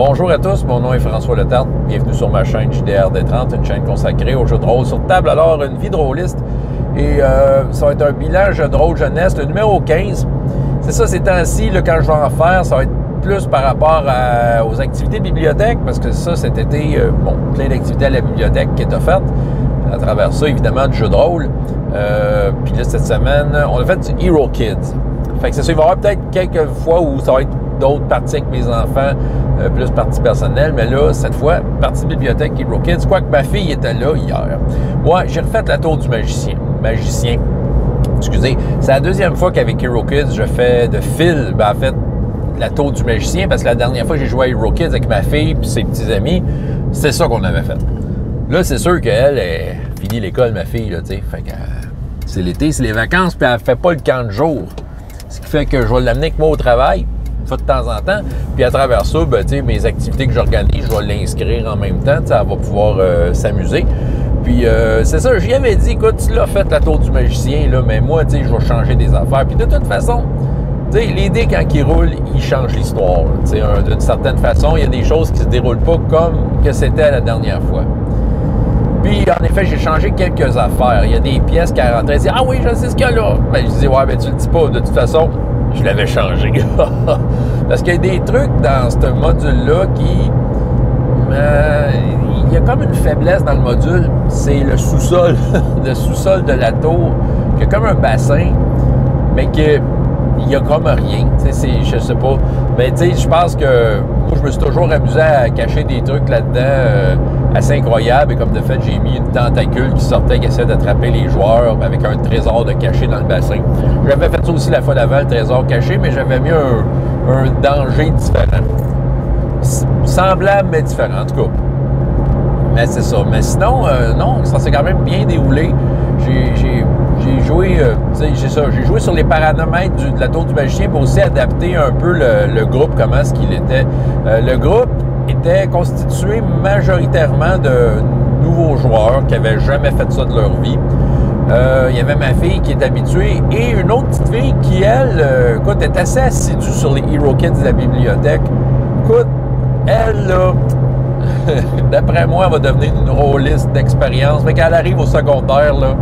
Bonjour à tous, mon nom est François Letarte. Bienvenue sur ma chaîne JDR D30, une chaîne consacrée aux jeux de rôle sur table. Alors, une vie de rôliste. Et ça va être un bilan jeu de rôle jeunesse, le numéro 15. C'est ça, ces temps-ci, quand je vais en faire, ça va être plus par rapport aux activités bibliothèque, parce que ça, cet été, plein d'activités à la bibliothèque qui est offerte. À travers ça, évidemment, du jeu de rôle. Puis là, cette semaine, on a fait du Hero Kids. Fait que c'est ça, il va y avoir peut-être quelques fois où ça va être d'autres parties avec mes enfants, plus partie personnelle, mais là, cette fois, partie bibliothèque Hero Kids, quoique ma fille était là hier. Moi, j'ai refait la tour du magicien. Excusez, c'est la deuxième fois qu'avec Hero Kids, je fais de fil, en fait, la tour du magicien, parce que la dernière fois que j'ai joué à Hero Kids avec ma fille et ses petits amis, c'est ça qu'on avait fait. Là, c'est sûr qu'elle est fini l'école, ma fille, là, tu sais, fait que c'est l'été, c'est les vacances, puis elle fait pas le camp de jour. Ce qui fait que je vais l'amener avec moi au travail, une fois de temps en temps. Puis à travers ça, mes activités que j'organise, je vais l'inscrire en même temps. Elle va pouvoir s'amuser. Puis c'est ça, j'y avais dit, écoute, tu l'as fait la tour du magicien, là, mais moi, je vais changer des affaires. Puis de toute façon, les dés, quand ils roulent, ils changent l'histoire. D'une certaine façon, il y a des choses qui se déroulent pas comme que c'était la dernière fois. Puis, en effet, j'ai changé quelques affaires. Il y a des pièces qui rentraient et disaient « Ah oui, je sais ce qu'il y a là! » Ben, je disais « Ouais, mais tu le dis pas. De toute façon, je l'avais changé. » Parce qu'il y a des trucs dans ce module-là qui... il y a comme une faiblesse dans le module. C'est le sous-sol. Le sous-sol de la tour. Il y a comme un bassin, mais que... il n'y a comme rien, je sais pas. Mais je pense que moi, je me suis toujours amusé à cacher des trucs là-dedans assez incroyables. Et comme de fait, j'ai mis une tentacule qui sortait, qui essayait d'attraper les joueurs avec un trésor de caché dans le bassin. J'avais fait ça aussi la fois d'avant, le trésor caché, mais j'avais mis un danger différent. Semblable, mais différent, en tout cas. Mais c'est ça. Mais sinon, non, ça s'est quand même bien déroulé. J'ai joué, j'ai joué sur les paramètres de la tour du magicien pour aussi adapter un peu le groupe, comment est-ce qu'il était. Le groupe était constitué majoritairement de nouveaux joueurs qui n'avaient jamais fait ça de leur vie. Il y avait ma fille qui est habituée et une autre petite fille qui, elle, écoute, est assez assidue sur les Hero Kids de la bibliothèque. Écoute, elle, là, d'après moi, elle va devenir une rôliste d'expérience. Mais quand elle arrive au secondaire, là,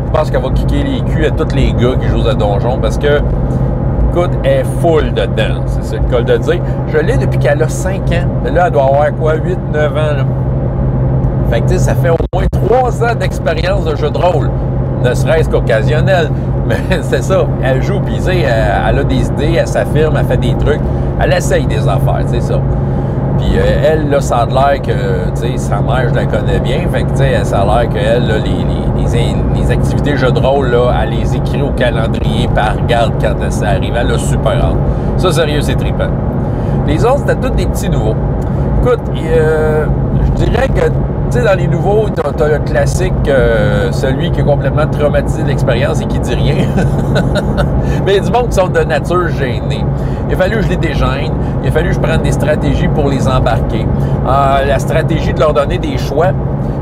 je pense qu'elle va kicker les culs à tous les gars qui jouent à donjon parce que, écoute, elle est full dedans. C'est le cas de dire. Je l'ai depuis qu'elle a 5 ans. Mais là, elle doit avoir quoi, 8-9 ans, là. Fait que, ça fait au moins 3 ans d'expérience de jeu de rôle. Ne serait-ce qu'occasionnel. Mais c'est ça. Elle joue, puis elle a des idées, elle s'affirme, elle fait des trucs. Elle essaye des affaires, c'est ça. Puis elle, là, ça a l'air que, sa mère, je la connais bien. Fait que, ça a l'air qu'elle, là, les activités jeux de rôle, là, elle les écrit au calendrier, puis elle regarde quand ça arrive. Elle a super hâte. Ça, sérieux, c'est trippant. Les autres, c'était tous des petits nouveaux. Écoute, je dirais que, dans les nouveaux, t'as le classique, celui qui est complètement traumatisé de l'expérience et qui dit rien. Mais il y a du monde qui sont de nature gênés. Il a fallu que je les dégêne. Il a fallu que je prenne des stratégies pour les embarquer. La stratégie de leur donner des choix.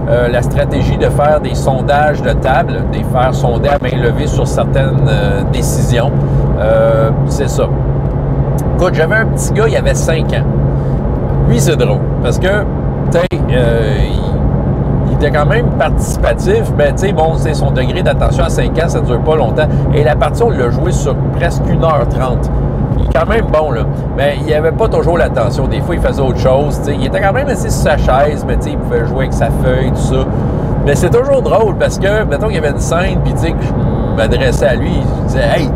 La stratégie de faire des sondages de table, de les faire sonder à main levée sur certaines décisions. C'est ça. Écoute, j'avais un petit gars, il avait 5 ans. Lui, c'est drôle. Parce que, il était quand même participatif, mais c'est son degré d'attention à 5 ans, ça ne dure pas longtemps. Et la partie, on l'a joué sur presque 1h30. Il est quand même bon, là. Mais il n'avait pas toujours l'attention. Des fois, il faisait autre chose. Il était quand même assis sur sa chaise, mais il pouvait jouer avec sa feuille, tout ça. Mais c'est toujours drôle parce que, mettons qu'il y avait une scène, puis que je m'adressais à lui, je disais « Hey! »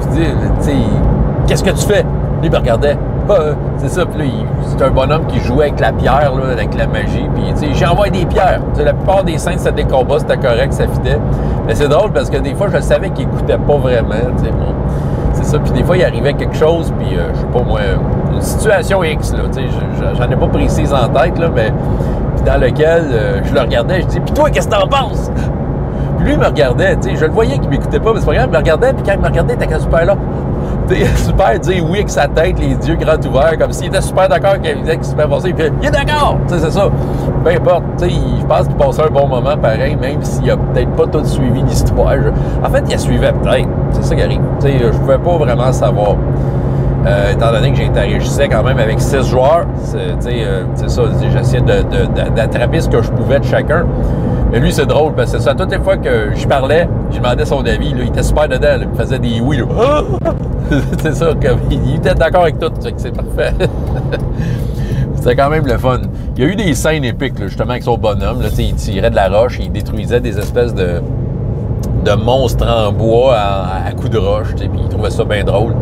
Je dis « Qu'est-ce que tu fais? » Lui, il me regardait. C'est ça, puis là, c'est un bonhomme qui jouait avec la pierre, là, avec la magie, puis j'ai envoyé des pierres. La plupart des scènes, c'était des combats, c'était correct, ça fitait. Mais c'est drôle parce que des fois, je savais qu'il écoutait pas vraiment, bon. C'est ça, puis des fois, il arrivait quelque chose, puis je sais pas moi, une situation X, là, j'en ai pas précise en tête, là, mais puis dans lequel je le regardais, je dis « Puis toi, qu'est-ce que t'en penses? » Puis lui, il me regardait, je le voyais qu'il m'écoutait pas, mais c'est pas grave, il me regardait, puis quand il me regardait, il était super là. Super dire oui avec sa tête, les yeux grands ouverts, comme s'il était super d'accord qu'il disait qu'il se super passé, puis il est d'accord, c'est ça. Peu importe, je pense qu'il passait un bon moment pareil, même s'il a peut-être pas tout suivi l'histoire. En fait, il a suivi peut-être, c'est ça qui arrive. Je pouvais pas vraiment savoir. étant donné que j'interagissais quand même avec 6 joueurs. C'est ça, j'essayais d'attraper ce que je pouvais de chacun. Mais lui, c'est drôle, parce que ça, toutes les fois que je parlais, je demandais son avis, là, il était super dedans, là, il me faisait des oui, là. C'est ça, il était d'accord avec tout, c'est parfait. C'était quand même le fun. Il y a eu des scènes épiques, là, justement, avec son bonhomme, là, il tirait de la roche, il détruisait des espèces de monstres en bois à coups de roche, puis il trouvait ça bien drôle.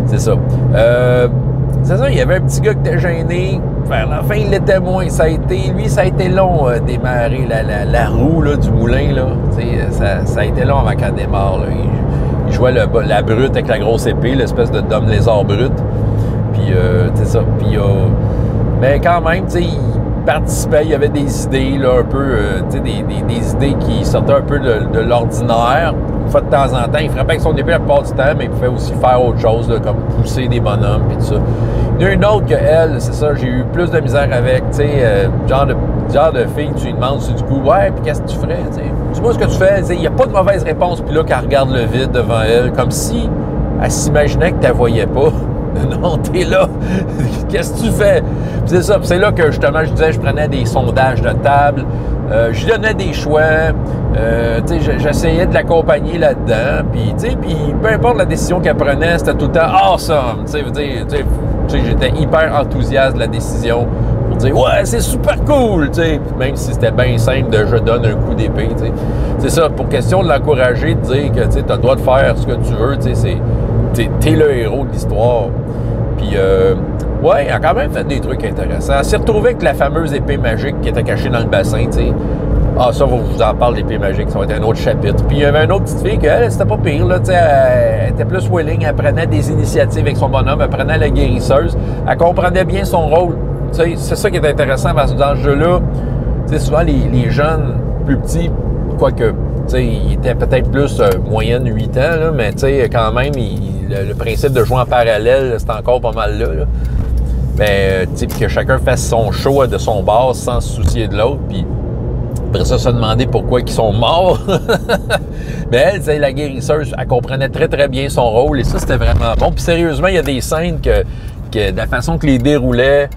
C'est ça. C'est ça, il y avait un petit gars qui était gêné. Vers la fin, il l'était moins. Ça a été long démarrer la roue là, du moulin. Là. Ça a été long avant qu'elle démarre. Là. Il jouait la brute avec la grosse épée, l'espèce d'homme lézard brut. Puis, c'est ça. Puis, mais quand même, il participait, il y avait des idées, là, un peu, des idées qui sortaient un peu de l'ordinaire. Une fois de temps en temps, il frappait avec son épée la plupart du temps, mais il pouvait aussi faire autre chose, là, comme pousser des bonhommes et tout ça. Il y en a une autre que elle, c'est ça, j'ai eu plus de misère avec, tu sais, genre de fille, tu lui demandes du coup, ouais, puis qu'est-ce que tu ferais, tu sais? Dis-moi ce que tu fais, il n'y a pas de mauvaise réponse, puis là, qu'elle regarde le vide devant elle, comme si elle s'imaginait que tu la voyais pas. Non, t'es là. Qu'est-ce que tu fais? C'est ça. C'est là que, justement, je disais, je prenais des sondages de table. Je donnais des choix. J'essayais de l'accompagner là-dedans. Puis, peu importe la décision qu'elle prenait, c'était tout le temps awesome. J'étais hyper enthousiaste de la décision pour dire, ouais, c'est super cool. Même si c'était bien simple de je donne un coup d'épée. C'est ça. Pour question de l'encourager, de dire que tu as le droit de faire ce que tu veux. T'es le héros de l'histoire. Puis, ouais, elle a quand même fait des trucs intéressants. Elle s'est retrouvée avec la fameuse épée magique qui était cachée dans le bassin, tu sais. Ah, ça, je vous en parle, l'épée magique, ça va être un autre chapitre. Puis, il y avait une autre petite fille qu'elle, c'était pas pire, là, tu sais, elle était plus willing, elle prenait des initiatives avec son bonhomme, elle prenait la guérisseuse, elle comprenait bien son rôle. Tu sais, c'est ça qui est intéressant parce que dans ce jeu-là, tu sais, souvent, les jeunes plus petits, quoique, tu sais, il était peut-être plus moyenne 8 ans, là, mais tu sais, quand même, le principe de jouer en parallèle, c'est encore pas mal là. Mais, tu sais, que chacun fasse son show de son bord sans se soucier de l'autre, puis après ça, se demander pourquoi ils sont morts. Mais elle, tu sais, la guérisseuse, elle comprenait très, très bien son rôle, et ça, c'était vraiment bon. Puis sérieusement, il y a des scènes que de la façon que les déroulaient,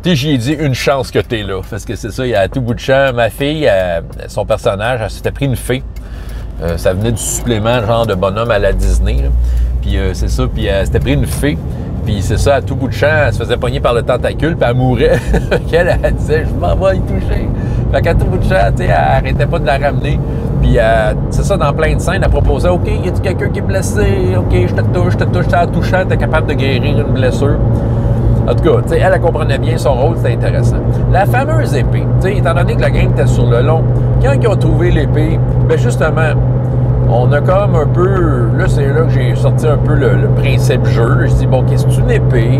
tu sais, j'y ai dit une chance que t'es là, parce que c'est ça, il y a à tout bout de champ. Ma fille, son personnage, elle s'était pris une fée. Ça venait du supplément, genre de bonhomme à la Disney. Là. Puis c'est ça, puis elle s'était pris une fée. Puis c'est ça, à tout bout de champ, elle se faisait pogner par le tentacule, puis elle mourait. elle disait, je m'en vais y toucher. Fait qu'à tout bout de champ, tu sais, elle arrêtait pas de la ramener. Puis c'est ça, dans plein de scènes, elle proposait, OK, y a-tu quelqu'un qui est blessé? OK, je te touche. En touchant, t'es capable de guérir une blessure. En tout cas, tu sais, elle comprenait bien son rôle, c'était intéressant. La fameuse épée, tu sais, étant donné que la game était sur le long, quand ils ont trouvé l'épée, ben justement, on a comme un peu... Là, c'est là que j'ai sorti un peu le principe jeu. Je dis, bon, OK, c'est une épée.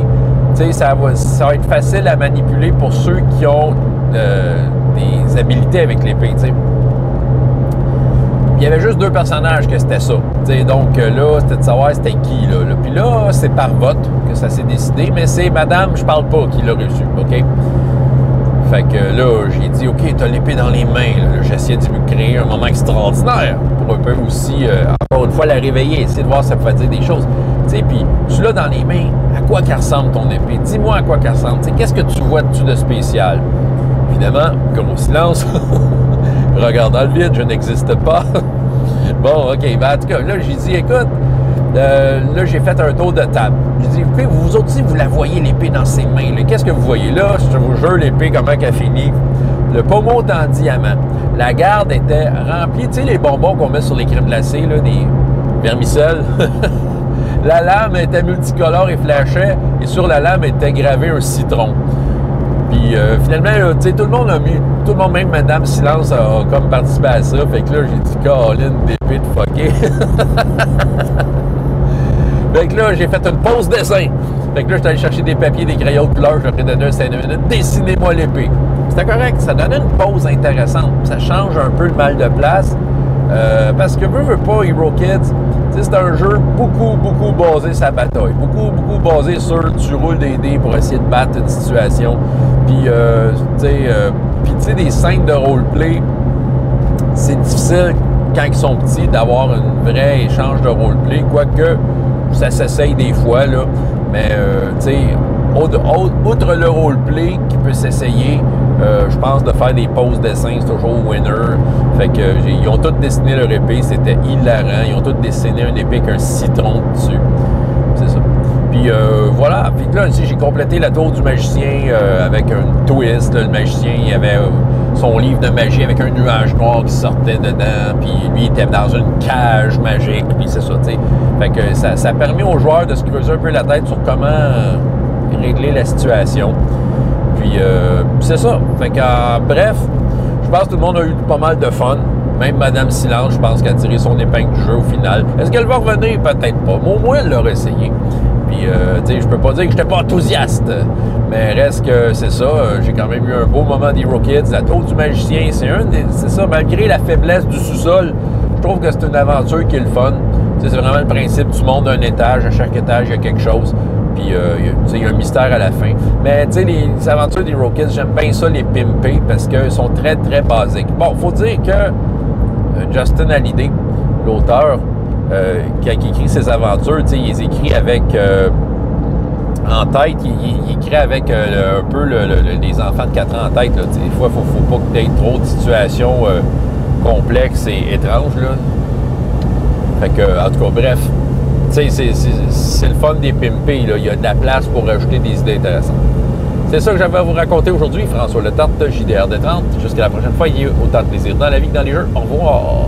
Tu sais, ça va être facile à manipuler pour ceux qui ont des habiletés avec l'épée, tu sais. Il y avait juste 2 personnages que c'était ça. T'sais, donc là, c'était de savoir c'était qui. Là. Puis là, c'est par vote que ça s'est décidé, mais c'est Madame Je parle pas qui l'a reçu, OK? Fait que là, j'ai dit, OK, t'as l'épée dans les mains. Là. J'ai essayé de me créer un moment extraordinaire pour un peu aussi, encore une fois, la réveiller, essayer de voir si ça pouvait dire des choses. Puis tu l'as dans les mains, à quoi qu'elle ressemble ton épée? Dis-moi à quoi qu'elle ressemble. Qu'est-ce que tu vois dessus de spécial? Évidemment, gros silence. Regardant le vide, je n'existe pas. Bon, OK. Ben, en tout cas, là, j'ai dit, écoute, là, j'ai fait un tour de table. J'ai dit, écoutez, vous autres aussi, vous la voyez, l'épée dans ses mains. Qu'est-ce que vous voyez là? Je vous jure, l'épée, comment qu'elle finit? Le pommeau est en diamant. La garde était remplie. Tu sais, les bonbons qu'on met sur les crèmes glacées, là, des vermicelles. La lame était multicolore et flashait. Et sur la lame était gravé un citron. Puis finalement, tu sais, tout le monde, même Madame Silence, a comme participé à ça. Fait que là, j'ai dit, Caroline, d'épée de fucké. Fait que là, j'ai fait une pause dessin. Fait que là, j'étais allé chercher des papiers, des crayons de couleur, je leur ai donné un 5 minutes, dessinez-moi l'épée. C'était correct, ça donnait une pause intéressante. Ça change un peu le mal de place. Parce que veux pas, Hero Kids, c'est un jeu beaucoup basé sur la bataille. Beaucoup basé sur tu roules des dés pour essayer de battre une situation. Puis, tu sais, des scènes de roleplay, c'est difficile quand ils sont petits d'avoir un vrai échange de roleplay, quoique ça s'essaye des fois, là. Mais, tu sais, outre le roleplay qui peut s'essayer, je pense de faire des pauses dessins, c'est toujours winner. Fait que ils ont tous dessiné leur épée, c'était hilarant. Ils ont tous dessiné une épée avec un citron dessus. C'est ça. Puis voilà. Puis là, j'ai complété la tour du magicien avec un twist. Là, le magicien, il avait son livre de magie avec un nuage noir qui sortait dedans. Puis lui, il était dans une cage magique. Puis c'est ça, tu sais. Fait que ça permet aux joueurs de se creuser un peu la tête sur comment régler la situation. Puis c'est ça. Fait que bref, je pense que tout le monde a eu pas mal de fun. Même Madame Silence, je pense qu'elle a tiré son épingle du jeu au final. Est-ce qu'elle va revenir? Peut-être pas. Mais au moins, elle l'aura essayé. Puis, tu sais, je peux pas dire que j'étais pas enthousiaste. Mais reste que c'est ça. J'ai quand même eu un beau moment d'Hero Kids. La tour du magicien, c'est ça. Malgré la faiblesse du sous-sol, je trouve que c'est une aventure qui est le fun. Tu sais, c'est vraiment le principe du monde d'un étage. À chaque étage, il y a quelque chose. Puis, il y a un mystère à la fin. Mais, tu sais, les aventures d'Hero Kids, j'aime bien ça, les pimper, parce qu'elles sont très, très basiques. Bon, faut dire que Justin Hallyday, l'auteur, qui écrit ses aventures, il les écrit avec en tête, il écrit avec un peu les enfants de 4 ans en tête. Là, des fois, il ne faut pas que tu aies trop de situations complexes et étranges. Là. Fait que, en tout cas, bref, c'est le fun des pimpés. Là. Il y a de la place pour rajouter des idées intéressantes. C'est ça que j'avais à vous raconter aujourd'hui, François Letarte, JDR Détente. Jusqu'à la prochaine fois, il y a autant de plaisir dans la vie que dans les jeux. Au revoir!